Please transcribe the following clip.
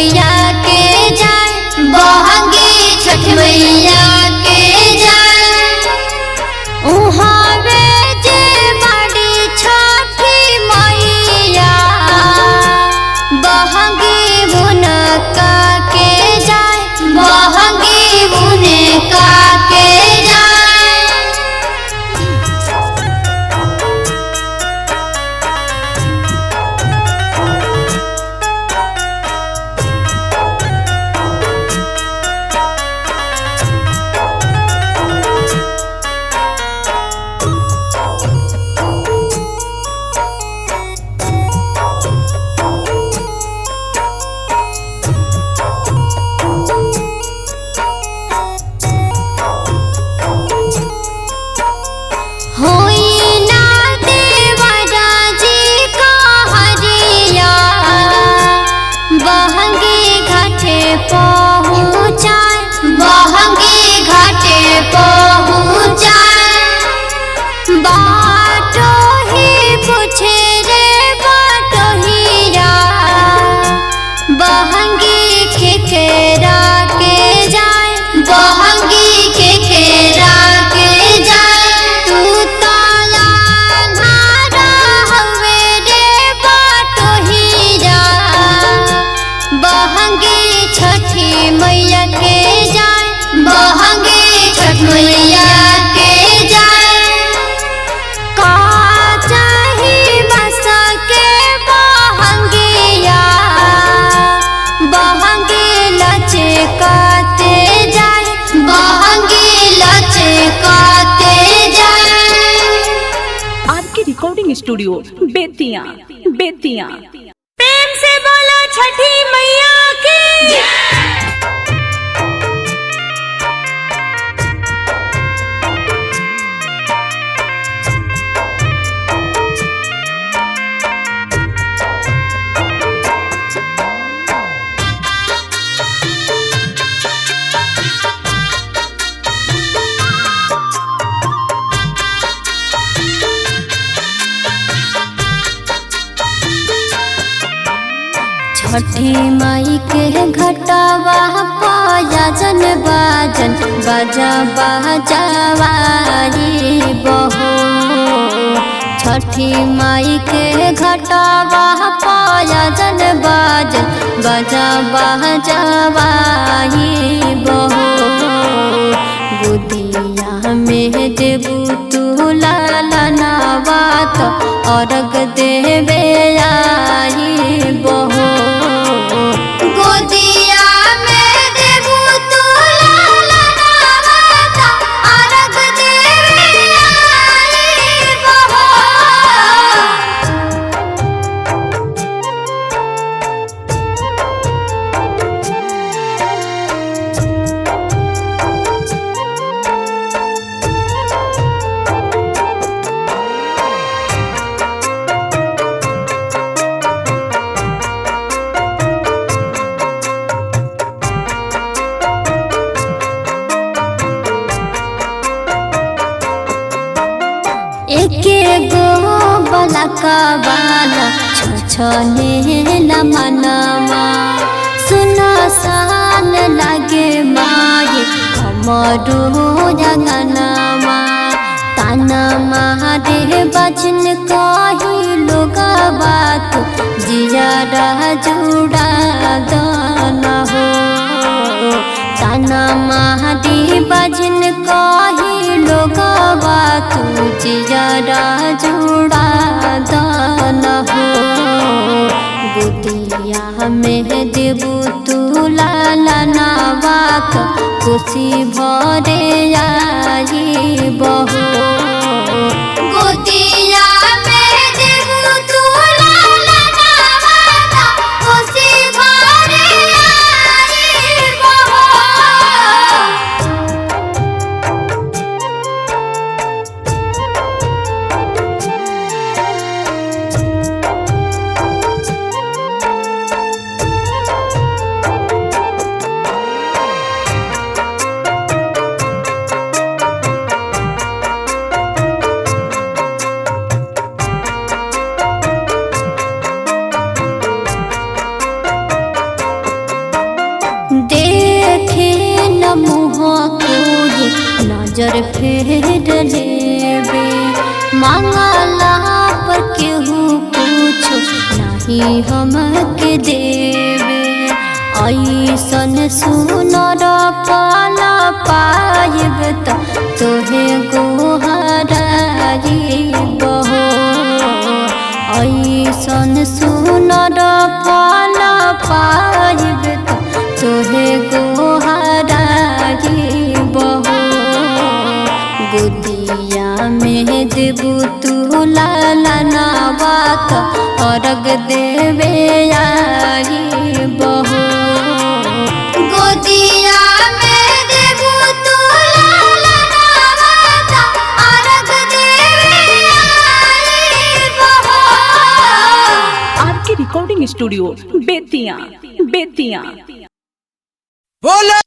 मैया के जाए, बहंगी छठ मैया के जाए। उहावे जे बड़ी छठी मैया, बहंगी बुनका के जाए, बहंगी बुनका के जाए। बहंगी घाटे पहुँचाए, बाटोही पूछे रे बाटोहिया, बहंगी केकरा के जाए, बहंगी केकरा के जाए। तू ताला नारा हवे रे बाटोहिया, बहंगी छठी मैया के जाए, बहंगी छठ मैया के जाए। का चाही बस के बहंगिया, बहंगी लचकाते जाए, बहंगी लचकाते जाए। आपकी रिकॉर्डिंग स्टूडियो बेतिया बेतिया। प्रेम से बोलो छठी मैया की। छठी माई के घटवा पायजन बाजन बाजा बाजावारी बहो। छठी माई के घटवा पायजन बाजन बाजा बाजावारी बहो। गोदिया में देबू तू लालनावा तो अर्घ देवे आई बहो। गोदिया में देबू तू लालनावा तो अर्घ देवे आई बहो। एके गो बलका बाला छछने मनवा। सुना सान लागे माये हमरो रंगनवा। ताना मारे बजन कही लोग बात जिया जुड़ा दाना हो। ताना मारी बजन कही लोग बात जिया जुड़ा दाना हो। गोदिया में देबू तू लालनावा तो खुशी भरे आई बहो। गोदिया में देबू तू लालनावा तो खुशी भरे आई बहो। मुँह कोई नजर फेर लेबे मांगला पर केहू पूछो नहीं हमके देवे ऐसन सुनर पाला पाइब तोहे गोहराइब हो ऐसन सुनर पाला पाइब तोहे गोहराइब हो गोदिया में देबू तू लालनवा अर्घ देवे आइब हो गोदिया में देबू तू लालनवा अर्घ देवे आइब हो। आपके रिकॉर्डिंग स्टूडियो बेतिया बेतिया। बोला